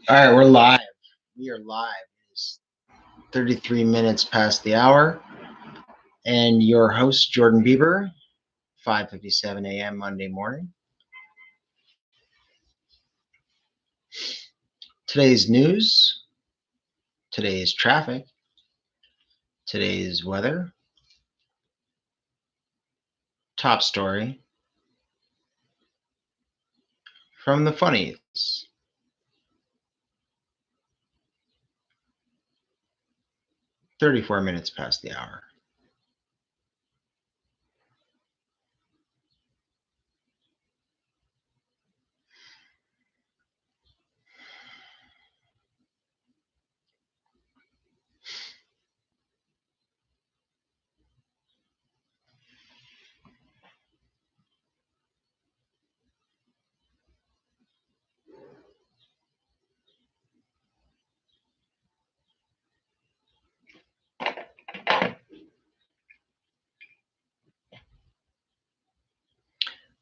All right, we're live. We are live. It's 33 minutes past the hour. And your host, Jordan Beeber, 5:57 a.m. Monday morning. Today's news, today's traffic, today's weather, top story from the funnies. 34 minutes past the hour.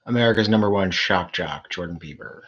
America's number one shock jock, Jordan Beeber.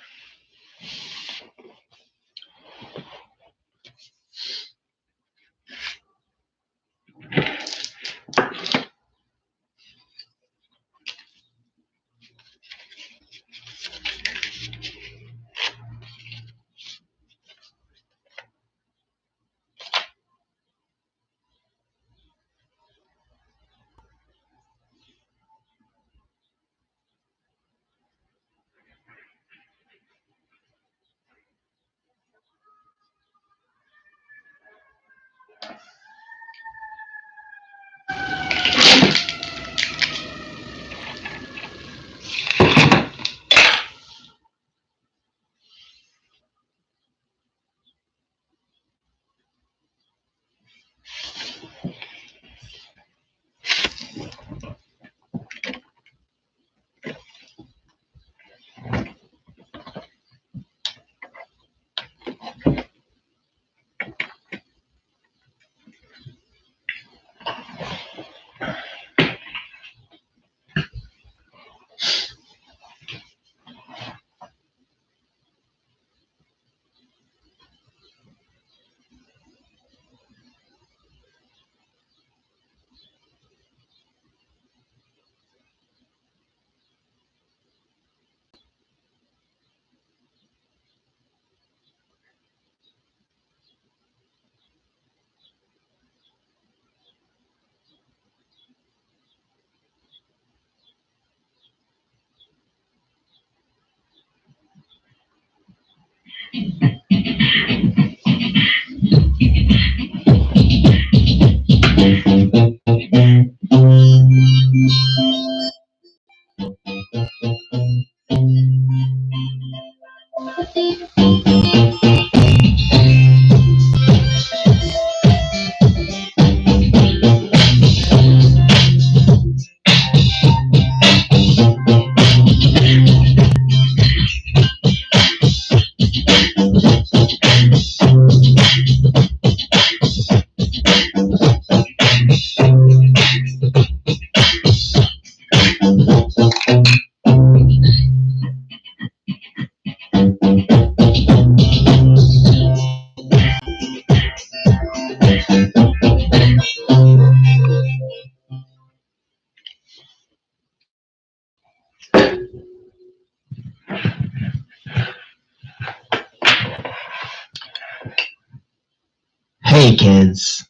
Hey kids,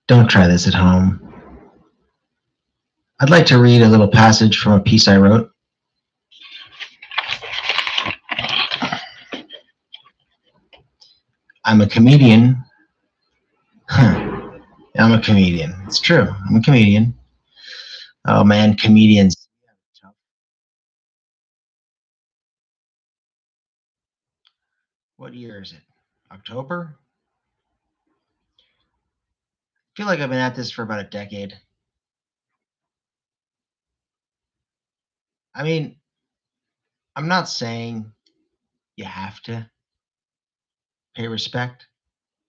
don't try this at home. I'd like to read a little passage from a piece I wrote. I'm a comedian. I'm a comedian. It's true. I'm a comedian. Oh man, comedians. What year is it? October? I feel like I've been at this for about a decade. I mean, I'm not saying you have to pay respect,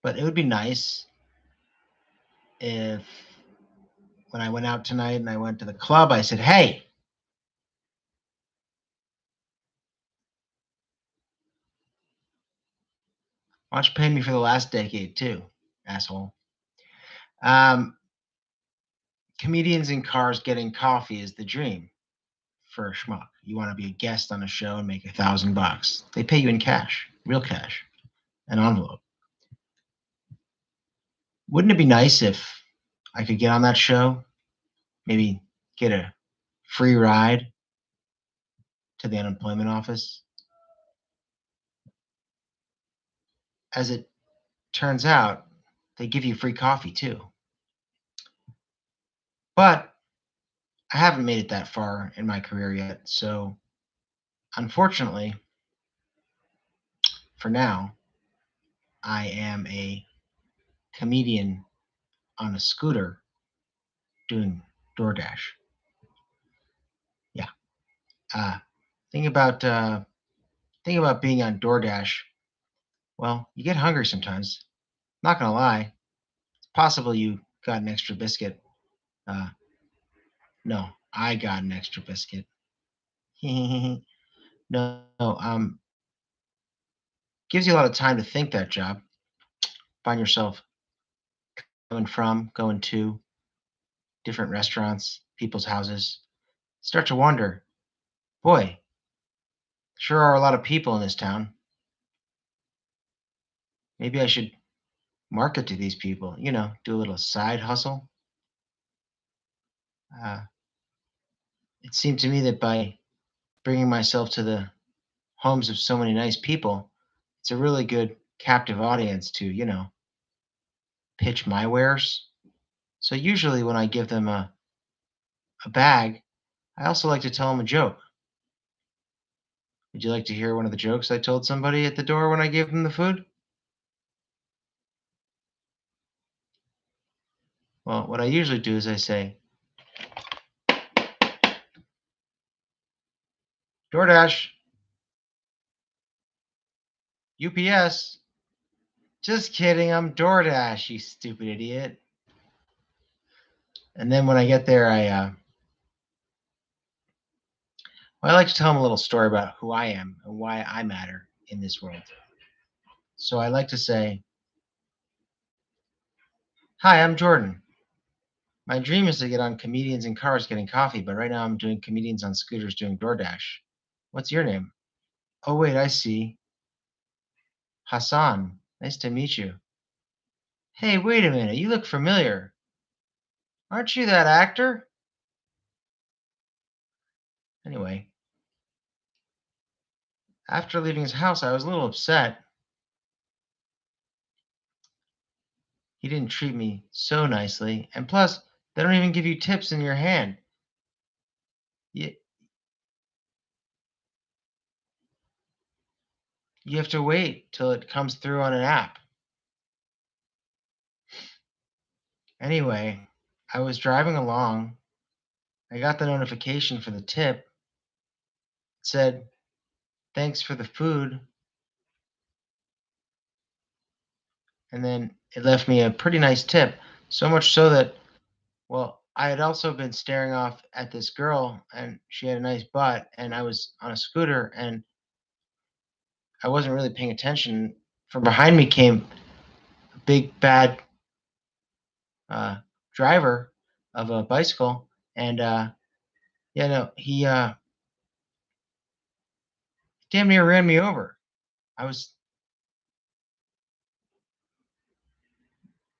But it would be nice if when I went out tonight and I went to the club, I said, "Hey, why don't you pay me for the last decade too, asshole?" Um, Comedians in cars getting coffee is the dream for a schmuck. You want to be a guest on a show and make $1,000. They pay you in cash, real cash, an envelope. Wouldn't it be nice if I could get on that show, maybe get a free ride to the unemployment office? As it turns out, they give you free coffee too. But I haven't made it that far in my career yet. So, unfortunately, for now, I am a comedian on a scooter doing DoorDash. Yeah. Uh, thing about uh, thing about being on DoorDash. Well, you get hungry sometimes. Not gonna lie. It's possible you got an extra biscuit. Uh, no, I got an extra biscuit. No, no. Gives you a lot of time to think that job. Find yourself coming from, going to different restaurants, people's houses. Start to wonder, boy, sure are a lot of people in this town. Maybe I should market to these people, do a little side hustle. Uh, it seemed to me that by bringing myself to the homes of so many nice people, it's a really good captive audience to, pitch my wares. So usually when I give them a bag, I also like to tell them a joke. Would you like to hear one of the jokes I told somebody at the door when I gave them the food? Well, what I usually do is I say, DoorDash, UPS. Just kidding, I'm DoorDash, you stupid idiot. And then when I get there, I like to tell them a little story about who I am and why I matter in this world. So I like to say, "Hi, I'm Jordan. My dream is to get on comedians in cars getting coffee, but right now I'm doing comedians on scooters doing DoorDash. What's your name? Oh, wait, I see. Hassan. Nice to meet you. Hey, wait a minute. You look familiar. Aren't you that actor?" Anyway, after leaving his house, I was a little upset. He didn't treat me so nicely. And plus, they don't even give you tips in your hand. You, you have to wait till it comes through on an app. Anyway, I was driving along. I got the notification for the tip. It said, "Thanks for the food." And then it left me a pretty nice tip. So much so that, well, I had also been staring off at this girl and she had a nice butt and I was on a scooter and I wasn't really paying attention. From behind me came a big bad uh, driver of a bicycle and yeah, no, he damn near ran me over. I was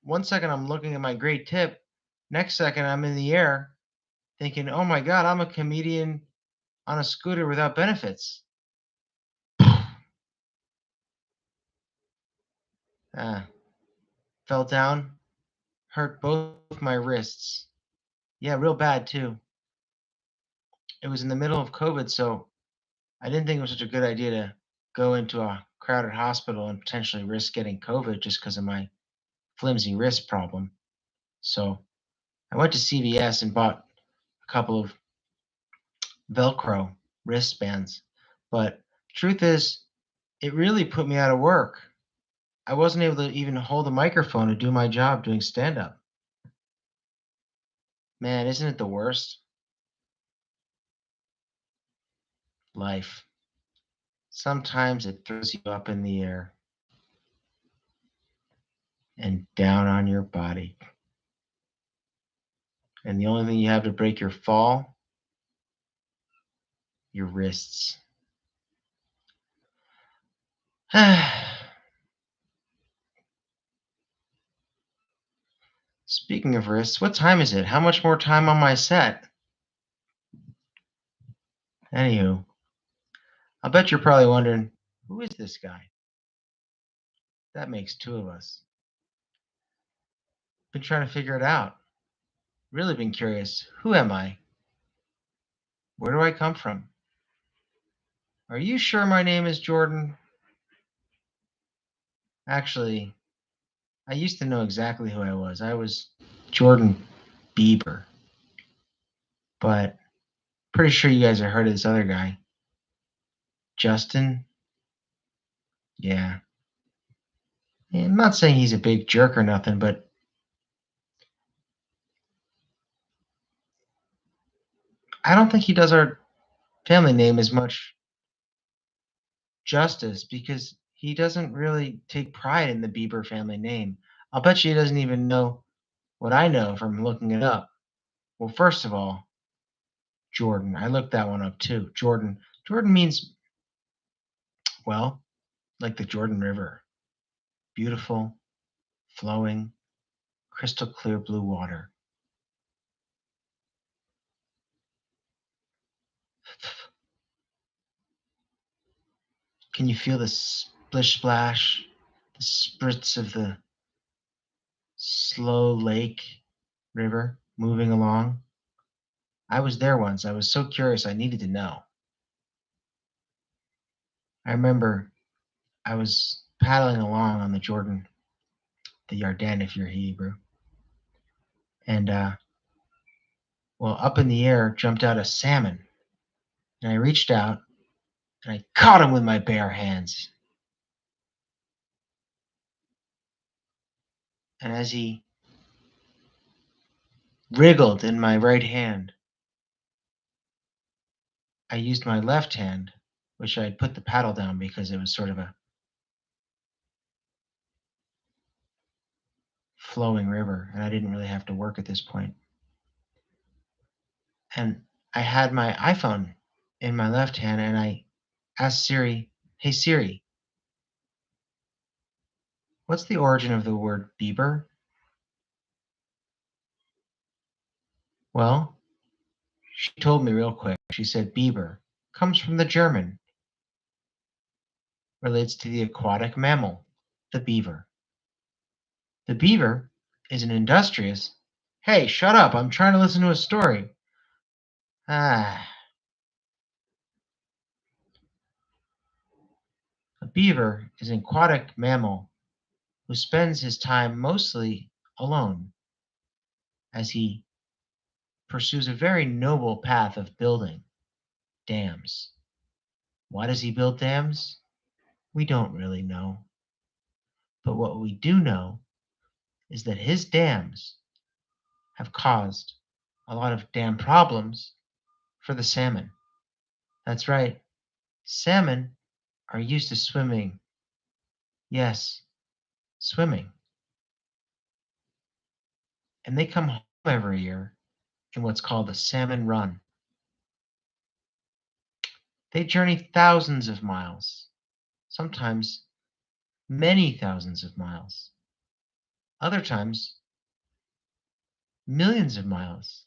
one second I'm looking at my great tip, next second I'm in the air thinking, "Oh my god, I'm a comedian on a scooter without benefits." Uh, Fell down, hurt both my wrists. Yeah, real bad too. It was in the middle of COVID, so I didn't think it was such a good idea to go into a crowded hospital and potentially risk getting COVID just because of my flimsy wrist problem. So I went to CVS and bought a couple of Velcro wristbands. But truth is, it really put me out of work. I wasn't able to even hold a microphone to do my job doing stand-up. Man, isn't it the worst? Life. Sometimes it throws you up in the air and down on your body. And the only thing you have to break your fall, your wrists. Speaking of wrists, what time is it? How much more time on my set? Anywho, I'll bet you're probably wondering, who is this guy? That makes two of us. Been trying to figure it out. Really been curious. Who am I? Where do I come from? Are you sure my name is Jordan? Actually, I used to know exactly who I was. I was Jordan Beeber. But pretty sure you guys have heard of this other guy. Justin? Yeah. I'm not saying he's a big jerk or nothing, but I don't think he does our family name as much justice because he doesn't really take pride in the Bieber family name. I'll bet you he doesn't even know what I know from looking it up. Well, first of all, Jordan. I looked that one up too. Jordan. Jordan means, well, like the Jordan River. Beautiful, flowing, crystal clear blue water. Can you feel the splish splash, the spritz of the slow lake river moving along? I was there once. I was so curious I needed to know. I remember I was paddling along on the Jordan, the Yarden if you're Hebrew. And well, up in the air jumped out a salmon. And I reached out and I caught him with my bare hands. And as he wriggled in my right hand, I used my left hand, which I had put the paddle down because it was sort of a flowing river and I didn't really have to work at this point. And I had my iPhone in my left hand and I asked Siri, "Hey Siri, what's the origin of the word Beaver?" Well, she told me real quick. She said Beaver comes from the German, relates to the aquatic mammal, the beaver. The beaver is an industrious. Hey, shut up! I'm trying to listen to a story. Ah. A beaver is an aquatic mammal who spends his time mostly alone as he pursues a very noble path of building dams. Why does he build dams? We don't really know. But what we do know is that his dams have caused a lot of dam problems for the salmon. That's right, salmon are used to swimming. Yes, swimming. And they come home every year in what's called a salmon run. They journey thousands of miles, sometimes many thousands of miles, other times millions of miles,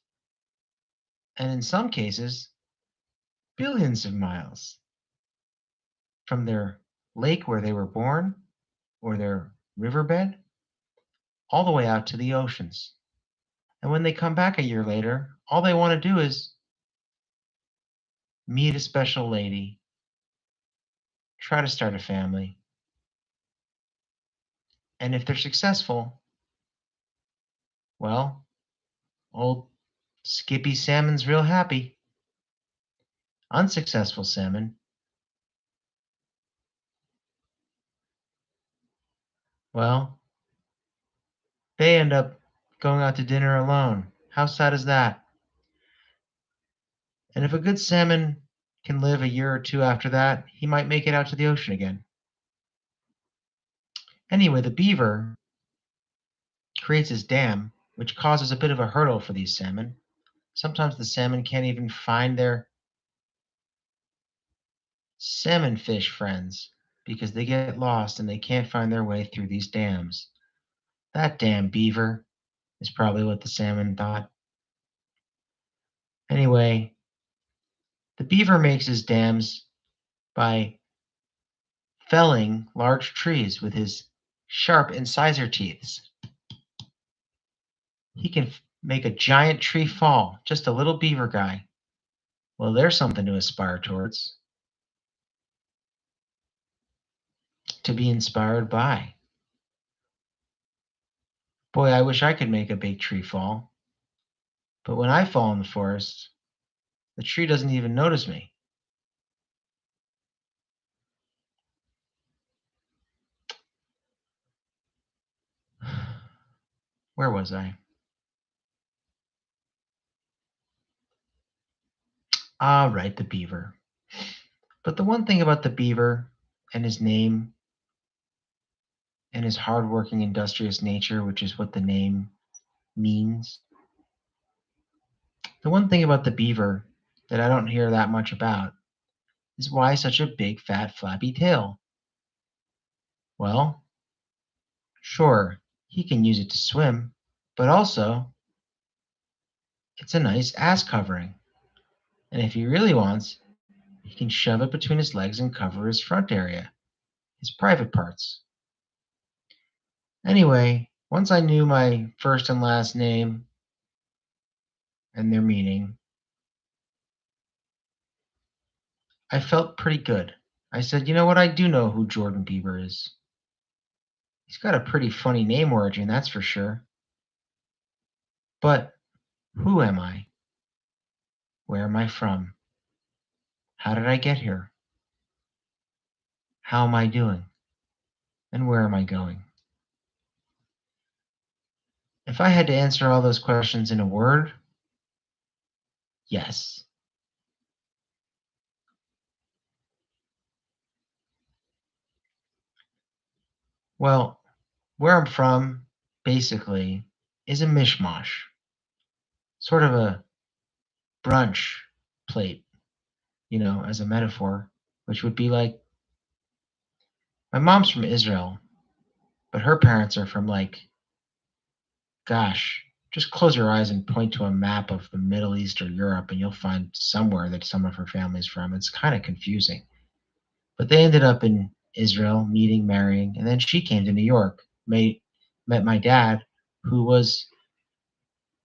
and in some cases, billions of miles from their lake where they were born or their riverbed all the way out to the oceans. And when they come back a year later, all they want to do is meet a special lady, try to start a family, and if they're successful, well, old Skippy Salmon's real happy. Unsuccessful salmon, Well, they end up going out to dinner alone. How sad is that? And if a good salmon can live a year or two after that, he might make it out to the ocean again. Anyway, the beaver creates his dam, which causes a bit of a hurdle for these salmon. Sometimes the salmon can't even find their salmon fish friends because they get lost and they can't find their way through these dams. That damn beaver is probably what the salmon thought. Anyway, the beaver makes his dams by felling large trees with his sharp incisor teeth. He can make a giant tree fall, just a little beaver guy. Well, there's something to aspire towards, to be inspired by. Boy, I wish I could make a big tree fall. But when I fall in the forest, the tree doesn't even notice me. Where was I? Ah, right, the beaver. But the one thing about the beaver and his name and his hardworking, industrious nature, which is what the name means, the one thing about the beaver that I don't hear that much about is why such a big, fat, flappy tail? Well, sure, he can use it to swim, but also it's a nice ass covering. And if he really wants, he can shove it between his legs and cover his front area, his private parts. Anyway, once I knew my first and last name and their meaning, I felt pretty good. I said, you know what? I do know who Jordan Beeber is. He's got a pretty funny name origin, that's for sure. But who am I? Where am I from? How did I get here? How am I doing? And where am I going? If I had to answer all those questions in a word, yes. Well, where I'm from, basically, is a mishmash, sort of a brunch plate, as a metaphor, which would be like my mom's from Israel, but her parents are from gosh, just close your eyes and point to a map of the Middle East or Europe, and you'll find somewhere that some of her family's from. It's kind of confusing. But they ended up in Israel, meeting, marrying, and then she came to New York, met my dad, who was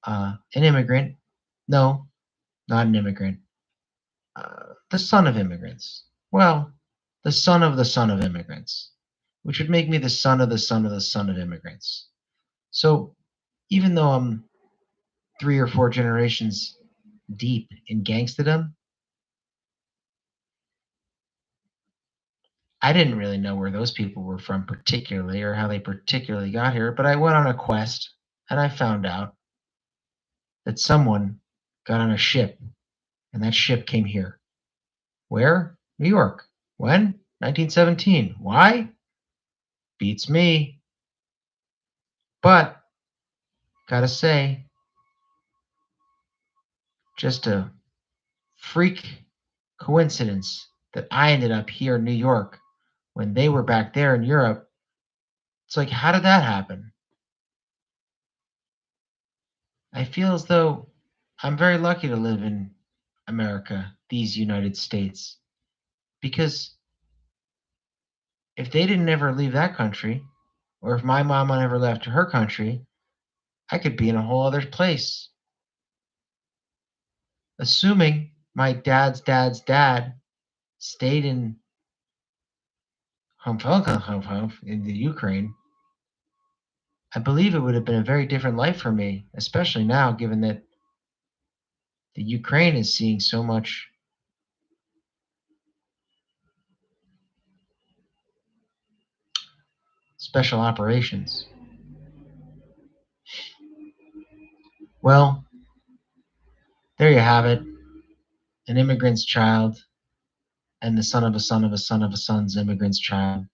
an immigrant. No, not an immigrant. The son of immigrants. Well, the son of immigrants, which would make me the son of the son of the son of immigrants. So even though I'm 3 or 4 generations deep in gangsterdom, I didn't really know where those people were from particularly or how they particularly got here, but I went on a quest and I found out that someone got on a ship and that ship came here. Where? New York. When? 1917. Why? Beats me. But, gotta say, just a freak coincidence that I ended up here in New York when they were back there in Europe. It's like, how did that happen? I feel as though I'm very lucky to live in America, these United States, because if they didn't ever leave that country, or if my mama never left her country, I could be in a whole other place. Assuming my dad's dad's dad stayed in in the Ukraine, I believe it would have been a very different life for me, especially now, given that the Ukraine is seeing so much special operations. Well, there you have it, an immigrant's child and the son of a son of a son of a son's immigrant's child,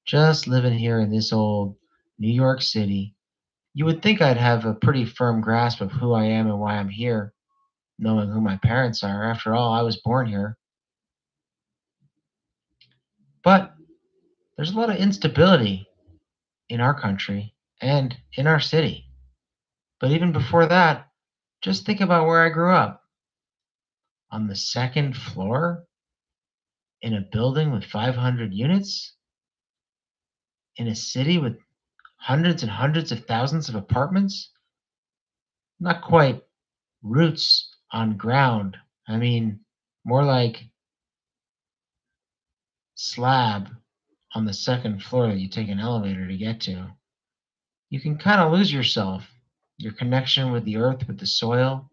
just living here in this old New York City. You would think I'd have a pretty firm grasp of who I am and why I'm here, knowing who my parents are. After all, I was born here. But there's a lot of instability in our country and in our city. But even before that, just think about where I grew up. On the second floor in a building with 500 units, in a city with hundreds and hundreds of thousands of apartments. Not quite roots on ground. I mean, more like slab on the second floor that you take an elevator to get to. You can kind of lose yourself, your connection with the earth, with the soil.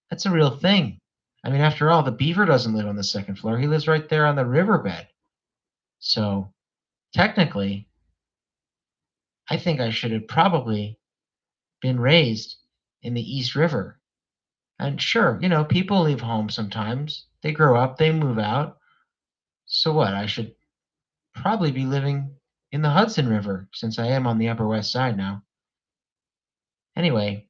That's a real thing. I mean, after all, the beaver doesn't live on the second floor. He lives right there on the riverbed. So technically, I think I should have probably been raised in the East River. And sure, people leave home sometimes. They grow up, they move out. So what? I should probably be living in the Hudson River since I am on the Upper West Side now. Anyway,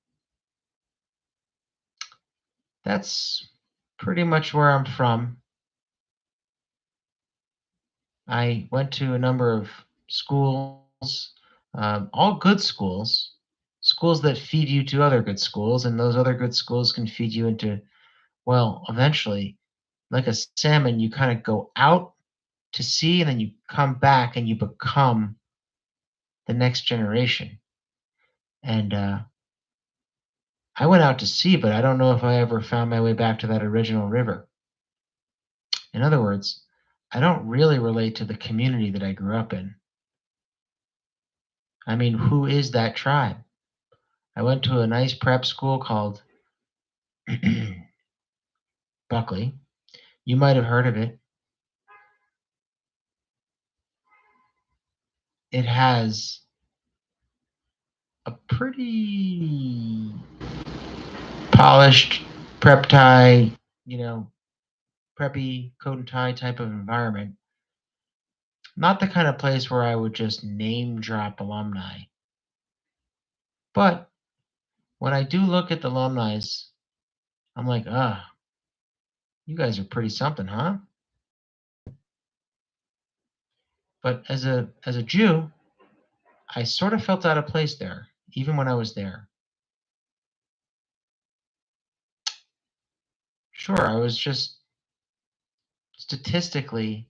that's pretty much where I'm from. I went to a number of schools, all good schools, schools that feed you to other good schools, and those other good schools can feed you into, well, eventually, like a salmon, you kind of go out to sea and then you come back and you become the next generation. And I went out to sea, but I don't know if I ever found my way back to that original river. In other words, I don't really relate to the community that I grew up in. I mean, who is that tribe? I went to a nice prep school called Buckley. You might have heard of it. It has a pretty polished prep tie, you know, preppy coat and tie type of environment. Not the kind of place where I would just name drop alumni. But when I do look at the alumni, I'm like, you guys are pretty something, huh? But as a Jew, I sort of felt out of place there, even when I was there. Sure, I was just statistically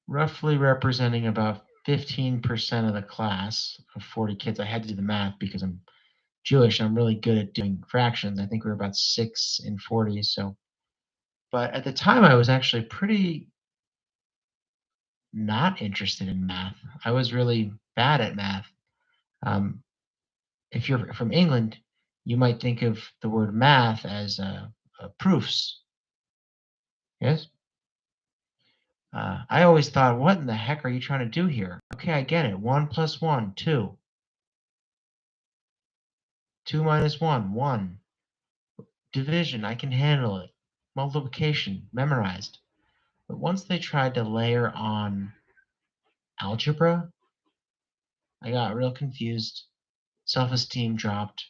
roughly representing about 15% of the class of 40 kids. I had to do the math because I'm Jewish. I'm really good at doing fractions. I think we were about 6 in 40. So, but at the time, I was actually pretty not interested in math. I was really bad at math. Um, if you're from England, you might think of the word math as proofs. Yes. I always thought, what in the heck are you trying to do here? Okay, I get it. 1 plus 1, 2. 2 minus 1, 1. Division, I can handle it. Multiplication, memorized. But once they tried to layer on algebra, I got real confused. Self esteem dropped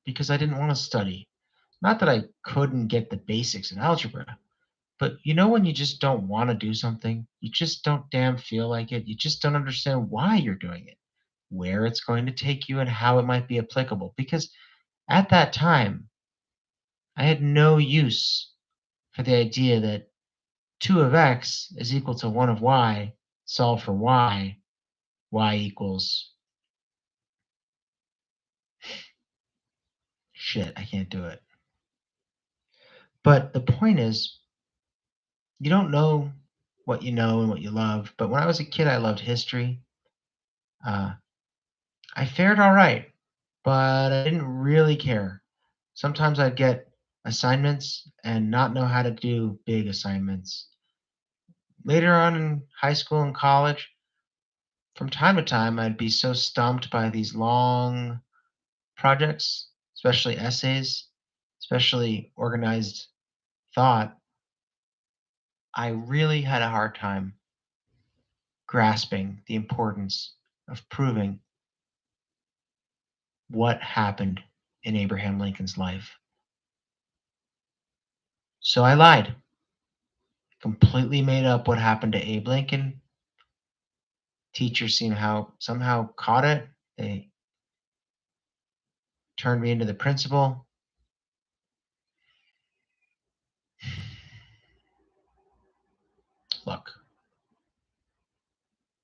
because I didn't want to study. Not that I couldn't get the basics in algebra, but when you just don't want to do something, you just don't damn feel like it, you just don't understand why you're doing it, where it's going to take you, and how it might be applicable. Because at that time, I had no use for the idea that 2 of x is equal to 1 of y, solve for y equals shit, I can't do it. But the point is, you don't know what you know and what you love. But when I was a kid, I loved history. Uh, I fared all right, but I didn't really care. Sometimes I'd get assignments and not know how to do big assignments. Later on in high school and college, from time to time, I'd be so stumped by these long projects, especially essays, especially organized thought. I really had a hard time grasping the importance of proving what happened in Abraham Lincoln's life. So I lied, completely made up what happened to Abe Lincoln. Teachers somehow caught it. They turned me into the principal. Look,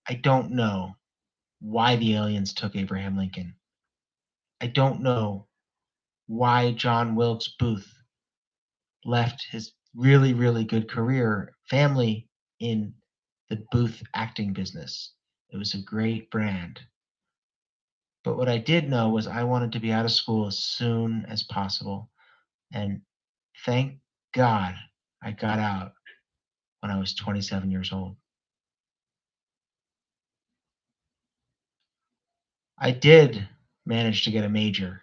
I don't know why the aliens took Abraham Lincoln. I don't know why John Wilkes Booth left his really, really good career, family in the Booth acting business. It was a great brand. But what I did know was I wanted to be out of school as soon as possible. And thank God I got out when I was 27 years old. I did manage to get a major.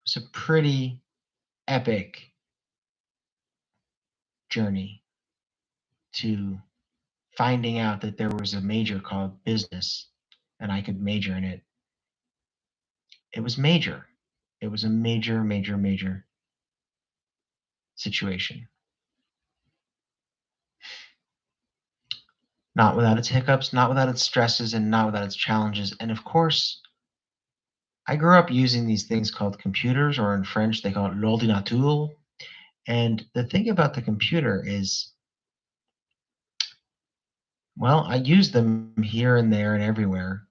It was a pretty epic journey to finding out that there was a major called business and I could major in it. It was major. It was a major, major, major situation. Not without its hiccups, not without its stresses, and not without its challenges. And of course, I grew up using these things called computers, or in French, they call it l'ordinateur. And the thing about the computer is, well, I used them here and there and everywhere.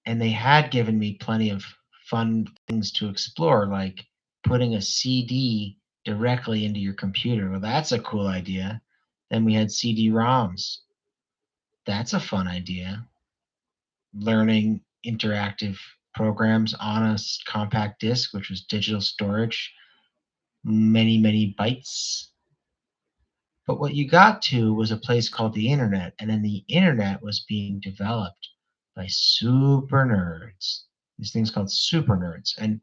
And they had given me plenty of fun things to explore, like putting a CD directly into your computer. Well, that's a cool idea. Then we had CD-ROMs. That's a fun idea. Learning interactive programs on a compact disc, which was digital storage, many, many bytes. But what you got to was a place called the internet, and then the internet was being developed by super nerds. These things called super nerds. And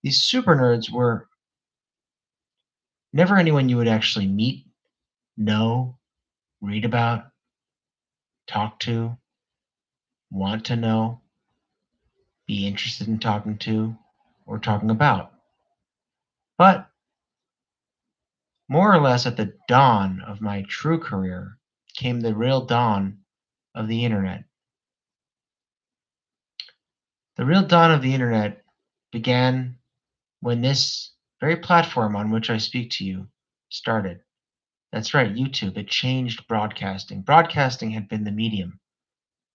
these super nerds were never anyone you would actually meet, know, read about, talk to, want to know, be interested in talking to, or talking about. But more or less at the dawn of my true career came the real dawn of the internet. The real dawn of the internet began when this very platform on which I speak to you started. That's right, YouTube. It changed broadcasting. Broadcasting had been the medium,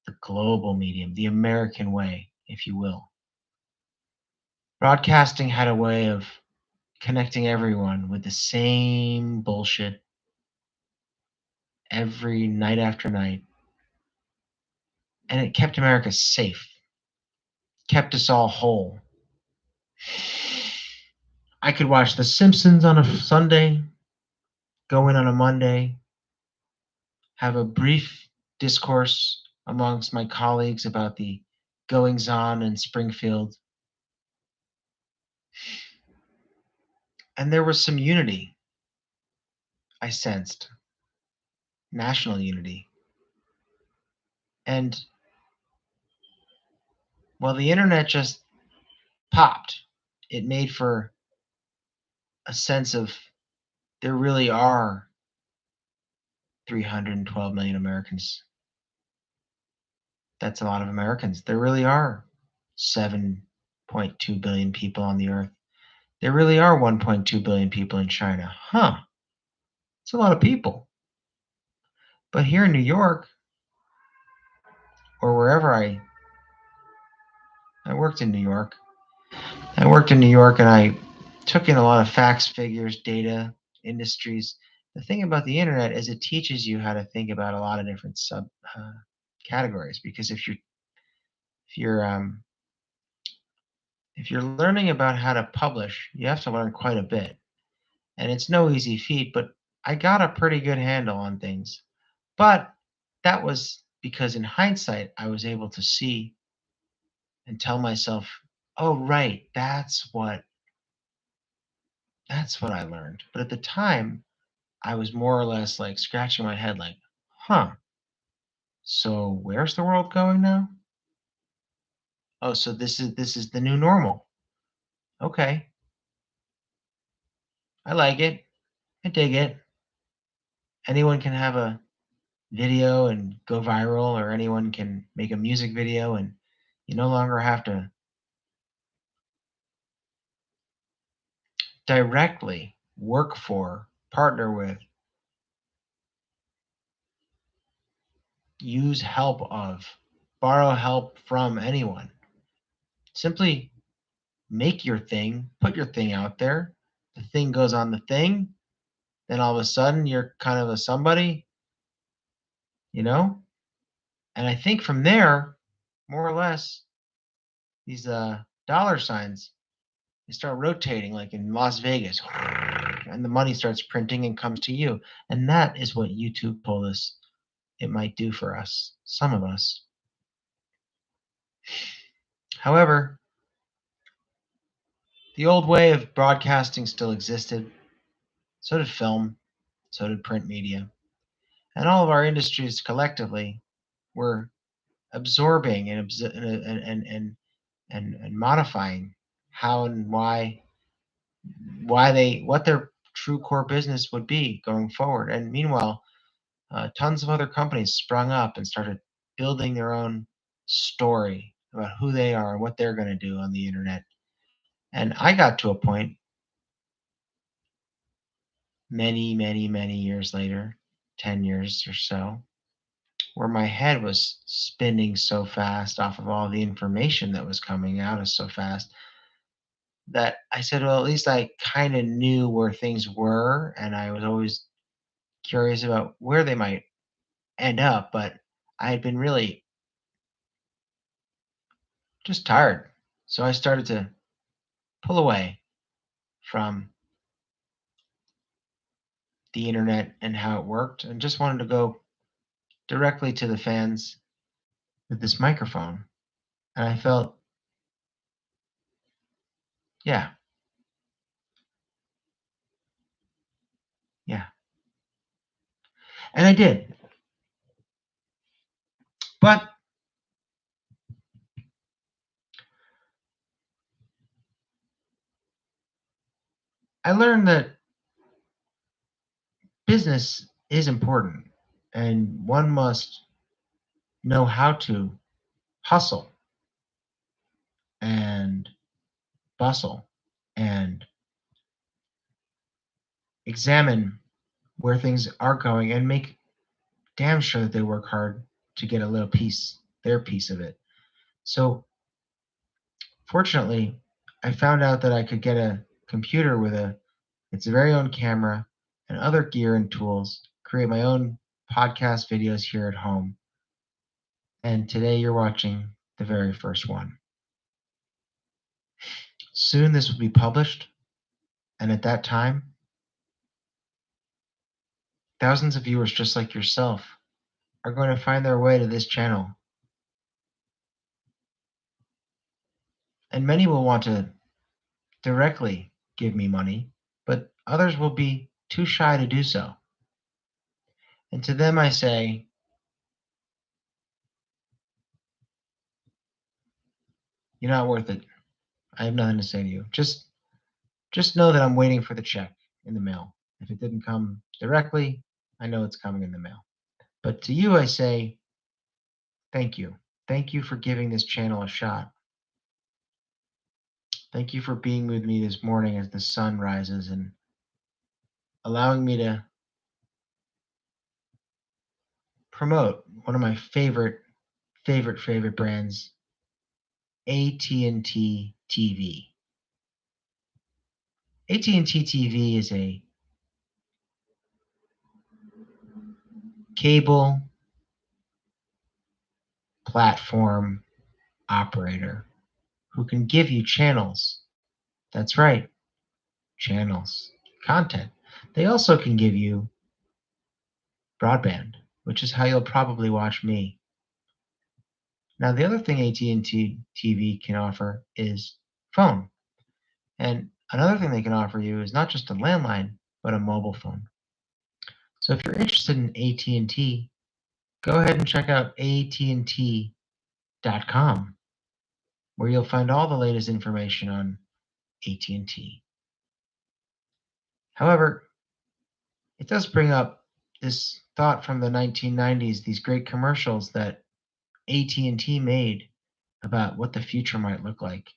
the global medium, the American way, if you will. Broadcasting had a way of connecting everyone with the same bullshit every night after night. And it kept America safe, kept us all whole. I could watch The Simpsons on a Sunday, go in on a Monday, have a brief discourse amongst my colleagues about the goings on in Springfield. And there was some unity I sensed, national unity. And well, the internet just popped. It made for a sense of there really are 312 million Americans. That's a lot of Americans. There really are 7.2 billion people on the earth. There really are 1.2 billion people in China. Huh. It's a lot of people. But here in New York, or wherever I worked in New York. I worked in New York and I took in a lot of facts, figures, data, industries. The thing about the internet is it teaches you how to think about a lot of different sub categories. Because if you're if you're learning about how to publish, you have to learn quite a bit. And it's no easy feat, but I got a pretty good handle on things. But that was because in hindsight, I was able to see and tell myself, "Oh, right, that's what I learned." But at the time, I was more or less like scratching my head like, "Huh, so where's the world going now? Oh, so this is the new normal. Okay, I like it. I dig it. Anyone can have a video and go viral, or anyone can make a music video, and you no longer have to directly work for, partner with, use help of, borrow help from anyone. Simply make your thing, put your thing out there. The thing goes on the thing. Then all of a sudden you're kind of a somebody, you know? And I think from there, more or less, these dollar signs, they start rotating like in Las Vegas. And the money starts printing and comes to you. And that is what YouTube told us it might do for us, some of us. However, the old way of broadcasting still existed. So did film, so did print media. And all of our industries collectively were absorbing and modifying how and why they what their true core business would be going forward. And meanwhile, tons of other companies sprung up and started building their own story about who they are and what they're going to do on the internet. And I got to a point many, many, many years later, 10 years or so, where my head was spinning so fast off of all the information that was coming out of so fast that I said, well, at least I kind of knew where things were, and I was always curious about where they might end up, but I had been really just tired. So I started to pull away from the internet and how it worked and just wanted to go directly to the fans with this microphone. And I felt, yeah, yeah. And I did. But I learned that business is important and one must know how to hustle and bustle and examine where things are going and make damn sure that they work hard to get a little piece, their piece of it. So, fortunately, I found out that I could get a computer with its very own camera and other gear and tools, create my own podcast videos here at home. And today you're watching the very first one. Soon this will be published, and at that time, thousands of viewers just like yourself are going to find their way to this channel. And many will want to directly give me money, but others will be too shy to do so. And to them I say, you're not worth it. I have nothing to say to you. Just know that I'm waiting for the check in the mail. If it didn't come directly, I know it's coming in the mail. But to you I say, thank you. Thank you for giving this channel a shot. Thank you for being with me this morning as the sun rises and allowing me to promote one of my favorite brands, AT&T TV. AT&T TV is a cable platform operator who can give you channels. That's right, channels. content. They also can give you broadband, which is how you'll probably watch me. Now, the other thing AT&T TV can offer is phone. And another thing they can offer you is not just a landline, but a mobile phone. So if you're interested in AT&T, go ahead and check out AT&T.com, where you'll find all the latest information on AT&T. However, it does bring up this thought from the 1990s, these great commercials that AT&T made about what the future might look like.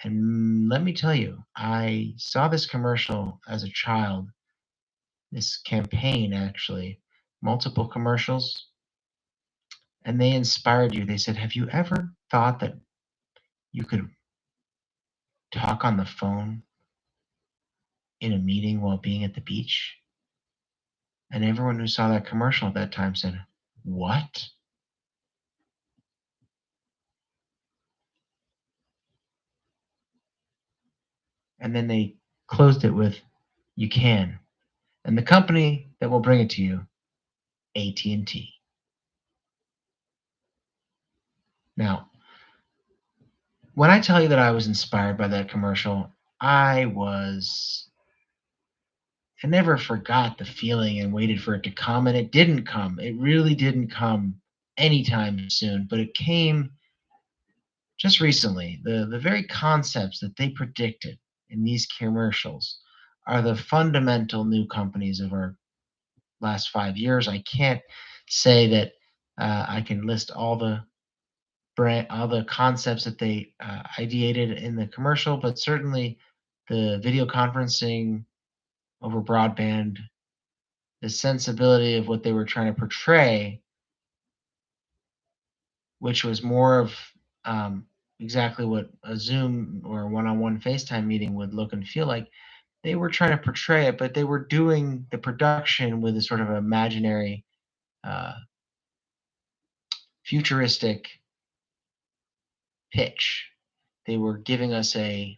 And let me tell you, I saw this commercial as a child, this campaign actually, multiple commercials, and they inspired you. They said, have you ever thought that you could talk on the phone in a meeting while being at the beach? And everyone who saw that commercial at that time said, what? And then they closed it with, you can. And the company that will bring it to you, AT&T. Now, when I tell you that I was inspired by that commercial, I never forgot the feeling and waited for it to come, and it didn't come. It really didn't come anytime soon, but it came just recently. The very concepts that they predicted in these commercials are the fundamental new companies of our last 5 years. I can't say that I can list all the concepts that they ideated in the commercial, but certainly the video conferencing over broadband, the sensibility of what they were trying to portray, which was more of exactly what a Zoom or a one-on-one FaceTime meeting would look and feel like. They were trying to portray it, but they were doing the production with a sort of imaginary, uh, futuristic pitch. They were giving us a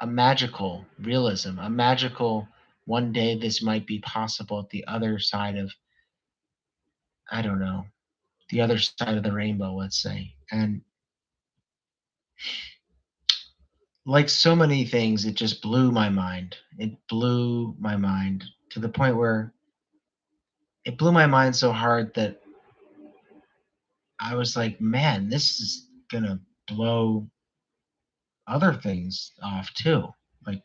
magical realism, a magical one day this might be possible at the other side of, I don't know, the other side of the rainbow, let's say. And like so many things, it just blew my mind. It blew my mind to the point where it blew my mind so hard that I was like, man, this is going to blow other things off too. Like,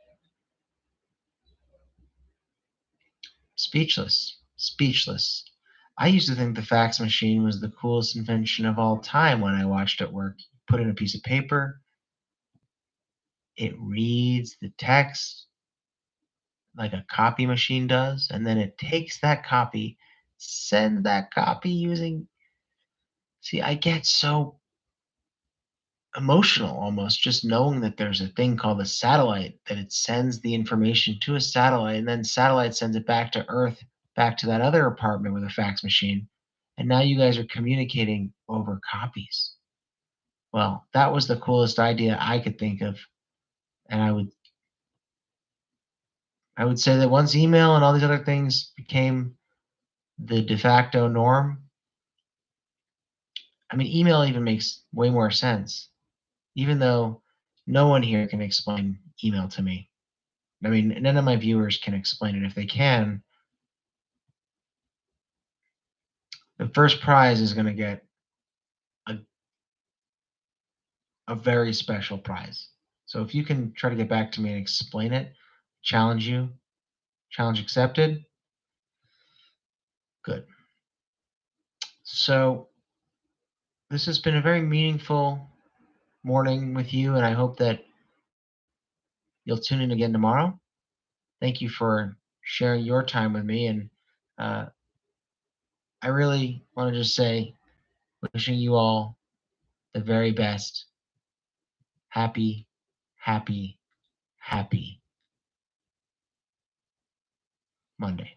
speechless, speechless. I used to think the fax machine was the coolest invention of all time when I watched it work. Put in a piece of paper, it reads the text like a copy machine does, and then it takes that copy, sends that copy using. See, I get so emotional almost just knowing that there's a thing called a satellite, that it sends the information to a satellite, and then satellite sends it back to Earth, back to that other apartment with a fax machine. And now you guys are communicating over copies. Well, that was the coolest idea I could think of. And I would say that once email and all these other things became the de facto norm, I mean, email even makes way more sense, even though no one here can explain email to me. I mean, none of my viewers can explain it. If they can, the first prize is going to get a, a very special prize. So if you can try to get back to me and explain it, challenge you, challenge accepted, good. So this has been a very meaningful morning with you, and I hope that you'll tune in again tomorrow. Thank you for sharing your time with me, and uh, I really want to just say, wishing you all the very best. Happy, happy, happy Monday.